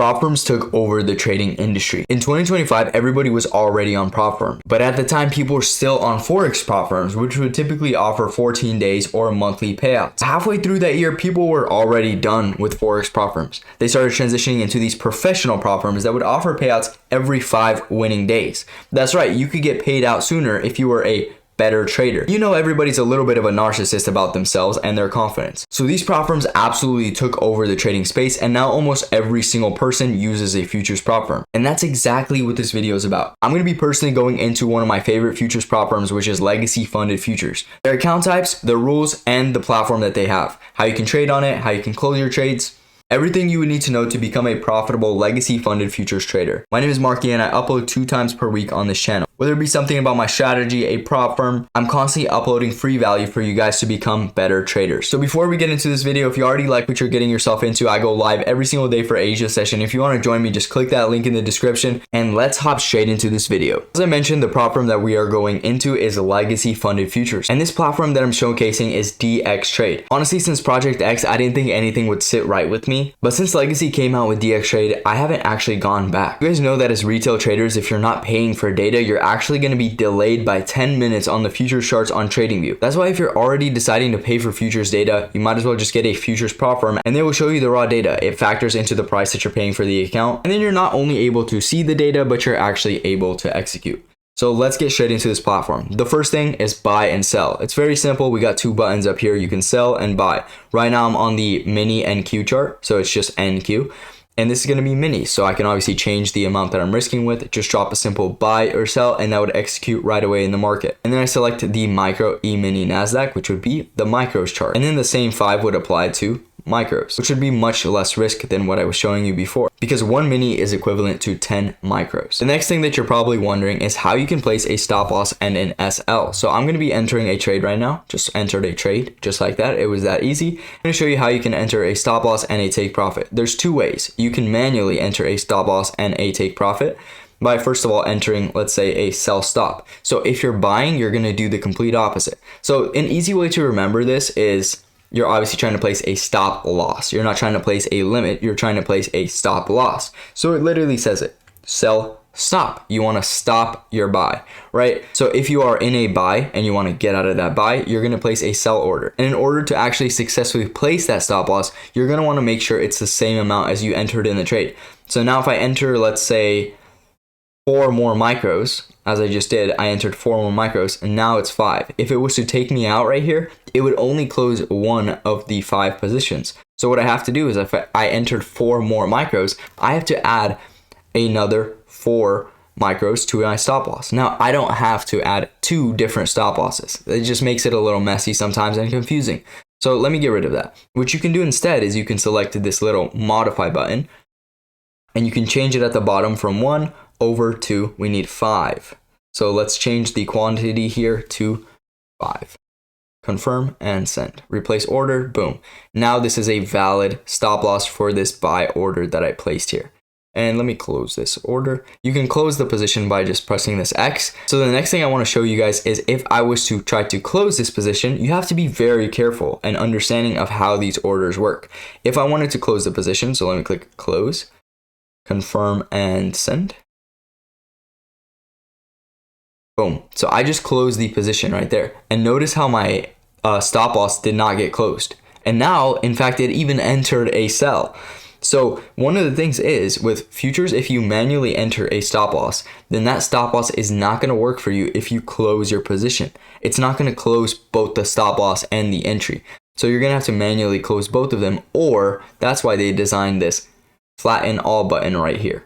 prop firms took over the trading industry. In 2025, everybody was already on prop firm, but at the time people were still on forex prop firms, which would typically offer 14 days or monthly payouts. Halfway through that year, people were already done with forex prop firms. They started transitioning into these professional prop firms that would offer payouts every 5 winning days. That's right, you could get paid out sooner if you were a better trader. You know, everybody's a little bit of a narcissist about themselves and their confidence. So these prop firms absolutely took over the trading space, and now almost every single person uses a futures prop firm. And that's exactly what this video is about. I'm going to be personally going into one of my favorite futures prop firms, which is legacy funded futures. Their account types, their rules, and the platform that they have. How you can trade on it, how you can close your trades. Everything you would need to know to become a profitable legacy funded futures trader. My name is Marky and I upload 2 times per week on this channel. Whether it be something about my strategy, a prop firm, I'm constantly uploading free value for you guys to become better traders. So before we get into this video, if you already like what you're getting yourself into, I go live every single day for Asia session. If you want to join me, just click that link in the description and let's hop straight into this video. As I mentioned, the prop firm that we are going into is legacy funded futures. And this platform that I'm showcasing is DX Trade. Honestly, since Project X, I didn't think anything would sit right with me. But since Legacy came out with DX Trade, I haven't actually gone back. You guys know that as retail traders, if you're not paying for data, you're actually going to be delayed by 10 minutes on the futures charts on TradingView. That's why if you're already deciding to pay for futures data, you might as well just get a futures prop firm and they will show you the raw data. It factors into the price that you're paying for the account. And then you're not only able to see the data, but you're actually able to execute. So let's get straight into this platform. The first thing is buy and sell. It's very simple. We got 2 buttons up here. You can sell and buy. Right now I'm on the mini NQ chart, so it's just NQ. And this is going to be mini, so I can obviously change the amount that I'm risking with. Just drop a simple buy or sell, and that would execute right away in the market. And then I select the micro E-mini NASDAQ, which would be the micros chart. And then the same 5 would apply to micros, which would be much less risk than what I was showing you before, because 1 mini is equivalent to 10 micros. The next thing that you're probably wondering is how you can place a stop loss and an SL. So I'm going to be entering a trade right now. Just entered a trade just like that. It was that easy. I'm going to show you how you can enter a stop loss and a take profit. There's 2 ways. You can manually enter a stop loss and a take profit by first of all entering, let's say, a sell stop. So if you're buying, you're going to do the complete opposite. So an easy way to remember this is you're obviously trying to place a stop loss. You're not trying to place a limit. You're trying to place a stop loss. So it literally says it, sell stop. You want to stop your buy, right? So if you are in a buy and you want to get out of that buy, you're going to place a sell order. And in order to actually successfully place that stop loss, you're going to want to make sure it's the same amount as you entered in the trade. So now if I enter, let's say, 4 more micros, as I just did, I entered 4 more micros and now it's 5. If it was to take me out right here, it would only close 1 of the 5 positions. So what I have to do is if I entered 4 more micros, I have to add another 4 micros to my stop loss. Now I don't have to add 2 different stop losses. It just makes it a little messy sometimes and confusing. So let me get rid of that. What you can do instead is you can select this little modify button and you can change it at the bottom from 1 over to, we need 5. So let's change the quantity here to 5. Confirm and send. Replace order, boom. Now this is a valid stop loss for this buy order that I placed here. And let me close this order. You can close the position by just pressing this X. So the next thing I want to show you guys is if I was to try to close this position, you have to be very careful and understanding of how these orders work. If I wanted to close the position, so let me click close, confirm and send. Boom. So I just closed the position right there. And notice how my stop loss did not get closed. And now, in fact, it even entered a sell. So one of the things is with futures, if you manually enter a stop loss, then that stop loss is not going to work for you if you close your position. It's not going to close both the stop loss and the entry. So you're going to have to manually close both of them, or that's why they designed this flatten all button right here.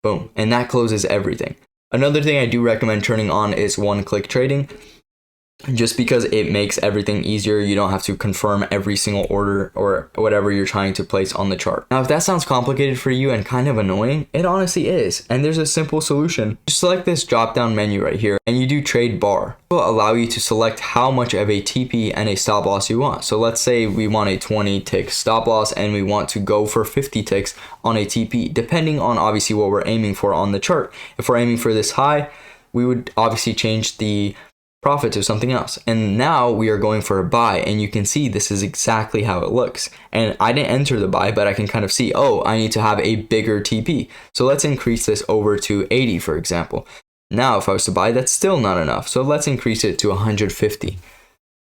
Boom. And that closes everything. Another thing I do recommend turning on is one-click trading, just because it makes everything easier. You don't have to confirm every single order or whatever you're trying to place on the chart. Now, if that sounds complicated for you and kind of annoying, it honestly is. And there's a simple solution. Just select this drop-down menu right here and you do trade bar. It will allow you to select how much of a TP and a stop loss you want. So let's say we want a 20 tick stop loss and we want to go for 50 ticks on a TP, depending on obviously what we're aiming for on the chart. If we're aiming for this high, we would obviously change the profit to something else. And now we are going for a buy, and you can see this is exactly how it looks. And I didn't enter the buy, but I can kind of see, oh, I need to have a bigger TP. So let's increase this over to 80, for example. Now, if I was to buy, that's still not enough. So let's increase it to 150.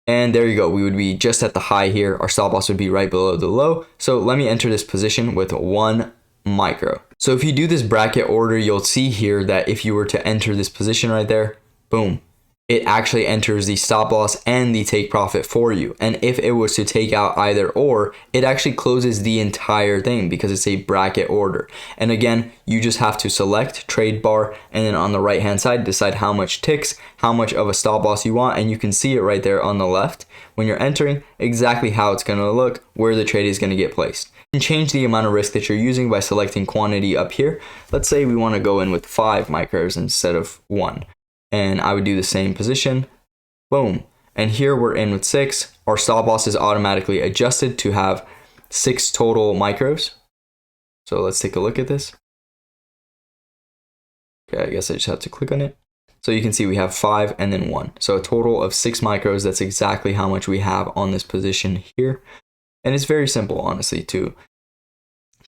And there you go. We would be just at the high here. Our stop loss would be right below the low. So let me enter this position with 1 micro. So if you do this bracket order, you'll see here that if you were to enter this position right there, boom, it actually enters the stop loss and the take profit for you. And if it was to take out either or, it actually closes the entire thing because it's a bracket order. And again, you just have to select trade bar, and then on the right hand side, decide how much ticks, how much of a stop loss you want. And you can see it right there on the left when you're entering exactly how it's going to look, where the trade is going to get placed. You can change the amount of risk that you're using by selecting quantity up here. Let's say we want to go in with 5 micros instead of 1. And I would do the same position, boom. And here we're in with 6. Our stop loss is automatically adjusted to have 6 total micros. So let's take a look at this. Okay, I guess I just have to click on it. So you can see we have 5 and then 1. So a total of 6 micros, that's exactly how much we have on this position here. And it's very simple, honestly, to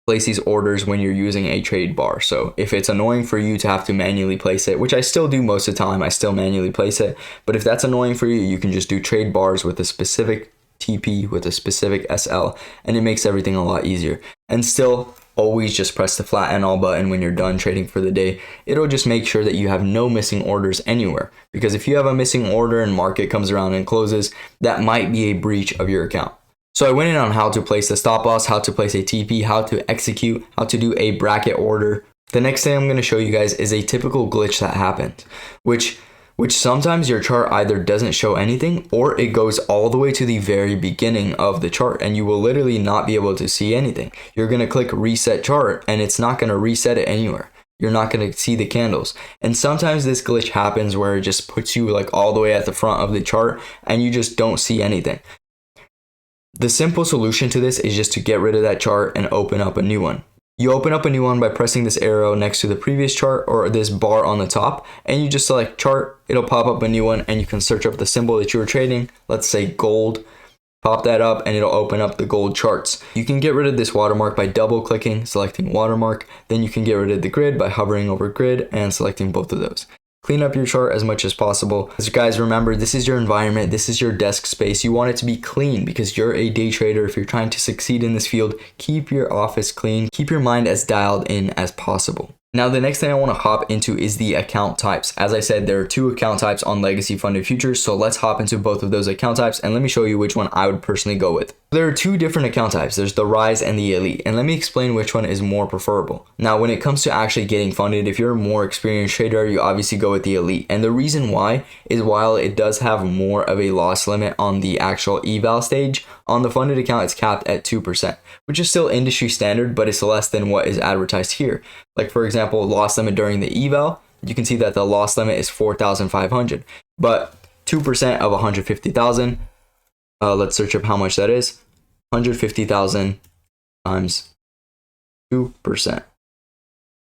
place these orders when you're using a trade bar. So if it's annoying for you to have to manually place it, which I still do most of the time, I still manually place it. But if that's annoying for you, you can just do trade bars with a specific TP, with a specific SL, and it makes everything a lot easier. And still, always just press the flatten all button when you're done trading for the day. It'll just make sure that you have no missing orders anywhere. Because if you have a missing order and market comes around and closes, that might be a breach of your account. So I went in on how to place a stop loss, how to place a TP, how to execute, how to do a bracket order. The next thing I'm going to show you guys is a typical glitch that happened, which sometimes your chart either doesn't show anything or it goes all the way to the very beginning of the chart and you will literally not be able to see anything. You're going to click reset chart and it's not going to reset it anywhere. You're not going to see the candles. And sometimes this glitch happens where it just puts you like all the way at the front of the chart and you just don't see anything. The simple solution to this is just to get rid of that chart and open up a new one. You open up a new one by pressing this arrow next to the previous chart or this bar on the top, and you just select chart. It'll pop up a new one and you can search up the symbol that you were trading. Let's say gold. Pop that up and it'll open up the gold charts. You can get rid of this watermark by double clicking, selecting watermark. Then you can get rid of the grid by hovering over grid and selecting both of those. Clean up your chart as much as possible. As guys, remember, this is your environment. This is your desk space. You want it to be clean because you're a day trader. If you're trying to succeed in this field, keep your office clean. Keep your mind as dialed in as possible. Now, the next thing I want to hop into is the account types. As I said, there are 2 account types on legacy funded futures. So let's hop into both of those account types and let me show you which one I would personally go with. There are 2 different account types. There's the Rise and the Elite. And let me explain which one is more preferable. Now, when it comes to actually getting funded, if you're a more experienced trader, you obviously go with the Elite. And the reason why is while it does have more of a loss limit on the actual eval stage, on the funded account, it's capped at 2%, which is still industry standard, but it's less than what is advertised here. Like for example, loss limit during the eval, you can see that the loss limit is 4,500, but 2% of 150,000. Let's search up how much that is. 150,000 times 2%.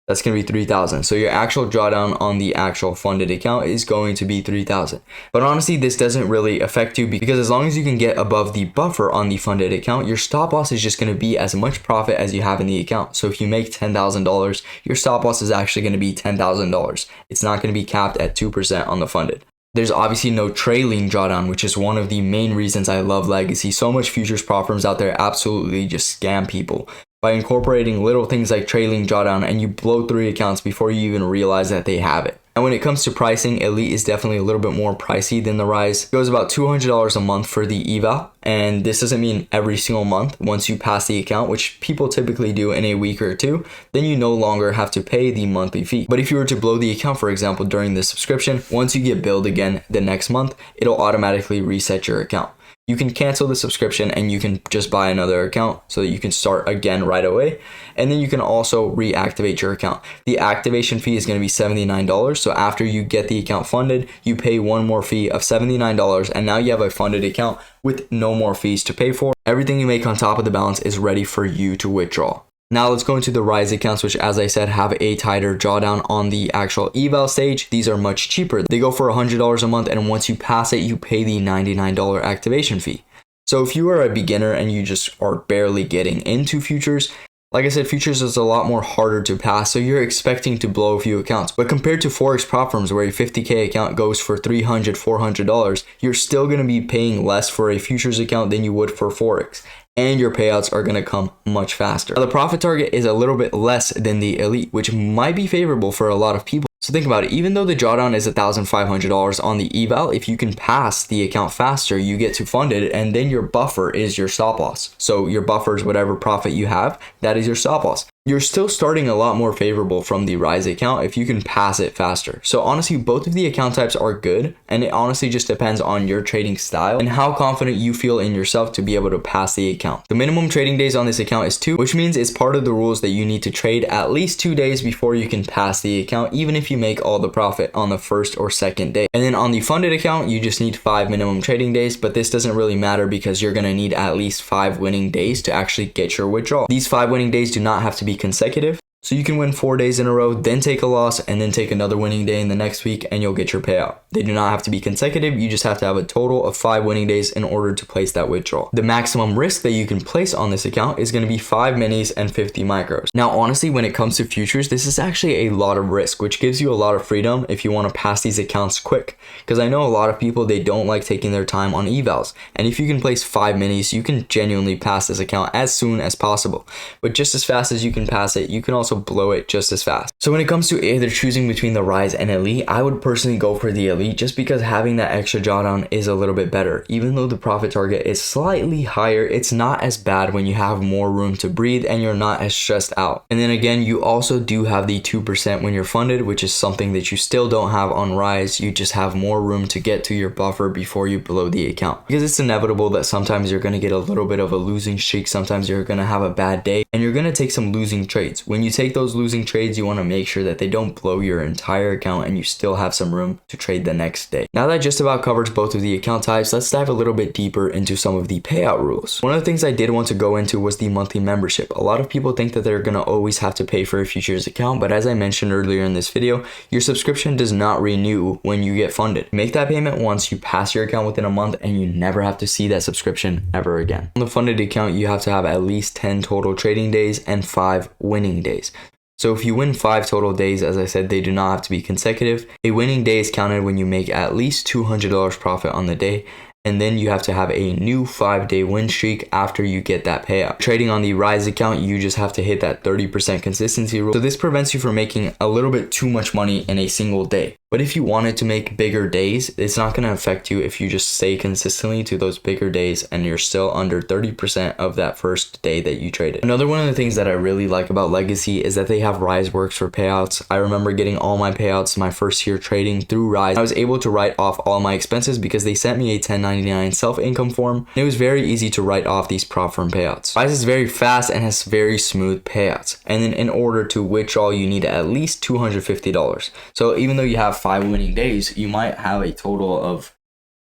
That's going to be 3,000. So your actual drawdown on the actual funded account is going to be 3,000. But honestly, this doesn't really affect you because as long as you can get above the buffer on the funded account, your stop loss is just going to be as much profit as you have in the account. So if you make $10,000, your stop loss is actually going to be $10,000. It's not going to be capped at 2% on the funded. There's obviously no trailing drawdown, which is one of the main reasons I love Legacy. So much futures prop firms out there absolutely just scam people by incorporating little things like trailing drawdown, and you blow 3 accounts before you even realize that they have it. And when it comes to pricing, Elite is definitely a little bit more pricey than the Rise. It goes about $200 a month for the eval, and this doesn't mean every single month. Once you pass the account, which people typically do in a week or 2, then you no longer have to pay the monthly fee. But if you were to blow the account, for example, during the subscription, once you get billed again the next month, it'll automatically reset your account. You can cancel the subscription and you can just buy another account so that you can start again right away. And then you can also reactivate your account. The activation fee is going to be $79. So after you get the account funded, you pay one more fee of $79. And now you have a funded account with no more fees to pay for. Everything you make on top of the balance is ready for you to withdraw. Now let's go into the Rise accounts, which as I said have a tighter drawdown on the actual eval stage. These are much cheaper. They go for $100 a month, and once you pass it, you pay the $99 activation fee. So if you are a beginner and you just are barely getting into futures, like I said, futures is a lot more harder to pass, so you're expecting to blow a few accounts. But compared to Forex prop firms where a 50K account goes for $300, $400, you're still going to be paying less for a futures account than you would for Forex. And your payouts are going to come much faster. Now, the profit target is a little bit less than the elite, which might be favorable for a lot of people. So think about it, even though the drawdown is $1,500 on the eval, if you can pass the account faster, you get to fund it, and then your buffer is your stop loss. So your buffer is whatever profit you have, that is your stop loss. You're still starting a lot more favorable from the Rise account if you can pass it faster. So honestly, both of the account types are good, and it honestly just depends on your trading style and how confident you feel in yourself to be able to pass the account. The minimum trading days on this account is 2, which means it's part of the rules that you need to trade at least 2 days before you can pass the account, even if you make all the profit on the first or second day. And then on the funded account, you just need 5 minimum trading days, but this doesn't really matter because you're going to need at least 5 winning days to actually get your withdrawal. These 5 winning days do not have to be consecutive. So you can win 4 days in a row, then take a loss, and then take another winning day in the next week, and you'll get your payout. They do not have to be consecutive. You just have to have a total of 5 winning days in order to place that withdrawal. The maximum risk that you can place on this account is going to be 5 minis and 50 micros. Now, honestly, when it comes to futures, this is actually a lot of risk, which gives you a lot of freedom if you want to pass these accounts quick. Because I know a lot of people, they don't like taking their time on evals. And if you can place 5 minis, you can genuinely pass this account as soon as possible. But just as fast as you can pass it, you can also blow it just as fast. So when it comes to either choosing between the Rise and Elite, I would personally go for the Elite just because having that extra drawdown is a little bit better. Even though the profit target is slightly higher, it's not as bad when you have more room to breathe and you're not as stressed out. And then again, you also do have the 2% when you're funded, which is something that you still don't have on Rise. You just have more room to get to your buffer before you blow the account. Because it's inevitable that sometimes you're going to get a little bit of a losing streak, sometimes you're going to have a bad day, and you're going to take some losing trades. When you take those losing trades, you want to make sure that they don't blow your entire account and you still have some room to trade the next day. Now that just about covers both of the account types, let's dive a little bit deeper into some of the payout rules. One of the things I did want to go into was the monthly membership. A lot of people think that they're going to always have to pay for a futures account, but as I mentioned earlier in this video, your subscription does not renew when you get funded. Make that payment once, you pass your account within a month, and you never have to see that subscription ever again. On the funded account, you have to have at least 10 total trading days and 5 winning days. So if you win 5 total days, as I said, they do not have to be consecutive. A winning day is counted when you make at least $200 profit on the day, and then you have to have a new 5-day win streak after you get that payout. Trading on the Rise account, you just have to hit that 30% consistency rule. So this prevents you from making a little bit too much money in a single day. But if you wanted to make bigger days, it's not going to affect you if you just stay consistently to those bigger days and you're still under 30% of that first day that you traded. Another one of the things that I really like about Legacy is that they have Rise Works for payouts. I remember getting all my payouts my first year trading through Rise. I was able to write off all my expenses because they sent me a 1099 self-income form. And it was very easy to write off these prop firm payouts. Rise is very fast and has very smooth payouts. And then in order to withdraw, you need at least $250. So even though you have 5 winning days, you might have a total of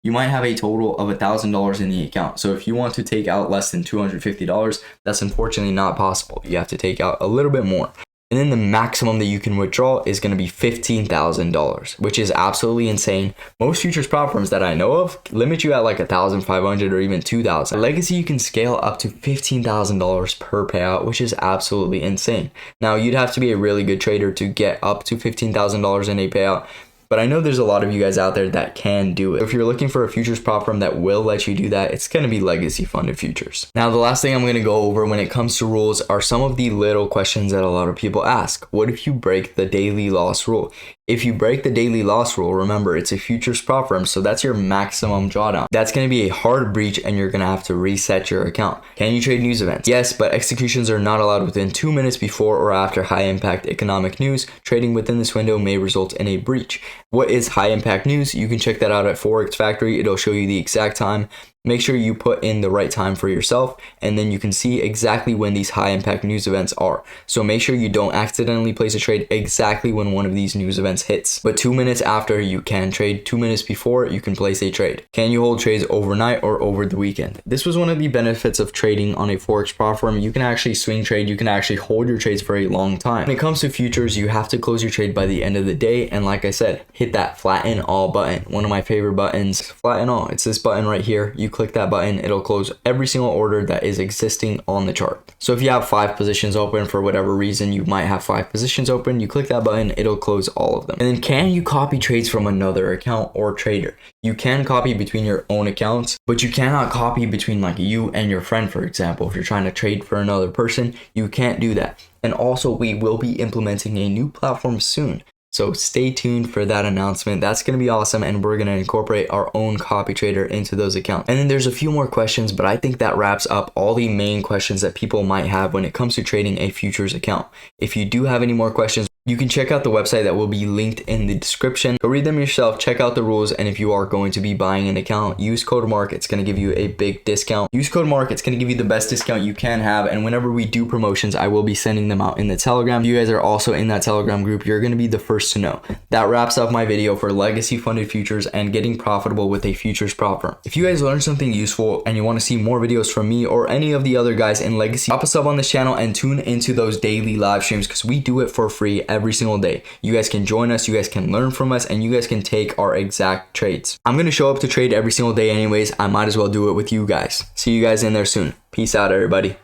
$1,000 in the account. So if you want to take out less than $250, that's unfortunately not possible. You have to take out a little bit more. And then the maximum that you can withdraw is going to be $15,000, which is absolutely insane. Most futures prop firms that I know of limit you at like $1,500 or even $2,000. At Legacy, you can scale up to $15,000 per payout, which is absolutely insane. Now, you'd have to be a really good trader to get up to $15,000 in a payout, but I know there's a lot of you guys out there that can do it. If you're looking for a futures prop firm that will let you do that, it's going to be Legacy Funded Futures. Now, the last thing I'm going to go over when it comes to rules are some of the little questions that a lot of people ask. What if you break the daily loss rule? If you break the daily loss rule, remember, it's a futures prop firm, so that's your maximum drawdown. That's going to be a hard breach and you're going to have to reset your account. Can you trade news events? Yes, but executions are not allowed within 2 minutes before or after high impact economic news. Trading within this window may result in a breach. What is high impact news? You can check that out at Forex Factory. It'll show you the exact time. make sure you put in the right time for yourself, and then you can see exactly when these high impact news events are. So make sure you don't accidentally place a trade exactly when one of these news events hits. But 2 minutes after you can trade, 2 minutes before you can place a trade. Can you hold trades overnight or over the weekend? This was one of the benefits of trading on a Forex platform. You can actually swing trade, you can actually hold your trades for a long time. When it comes to futures, you have to close your trade by the end of the day, and like I said, hit that flatten all button. One of my favorite buttons, flatten all. It's this button right here. You click that button, it'll close every single order that is existing on the chart. So if you have 5 positions open, for whatever reason you might have 5 positions open, you click that button, it'll close all of them. And then can you copy trades from another account or trader? You can copy between your own accounts, but you cannot copy between like you and your friend, for example. If you're trying to trade for another person, you can't do that. And also, we will be implementing a new platform soon. So stay tuned for that announcement. That's going to be awesome, and we're going to incorporate our own copy trader into those accounts. And then there's a few more questions, but I think that wraps up all the main questions that people might have when it comes to trading a futures account. If you do have any more questions, you can check out the website that will be linked in the description. Go read them yourself, check out the rules, and if you are going to be buying an account, use code MARK. It's going to give you a big discount. Use code MARK. It's going to give you the best discount you can have, and whenever we do promotions, I will be sending them out in the Telegram. If you guys are also in that Telegram group, you're going to be the first to know. That wraps up my video for legacy funded futures and getting profitable with a futures platform. If you guys learned something useful and you want to see more videos from me or any of the other guys in legacy, drop a sub on this channel and tune into those daily live streams, because we do it for free every single day. You guys can join us, you guys can learn from us, and you guys can take our exact trades. I'm going to show up to trade every single day anyways. I might as well do it with you guys. See you guys in there soon. Peace out, everybody.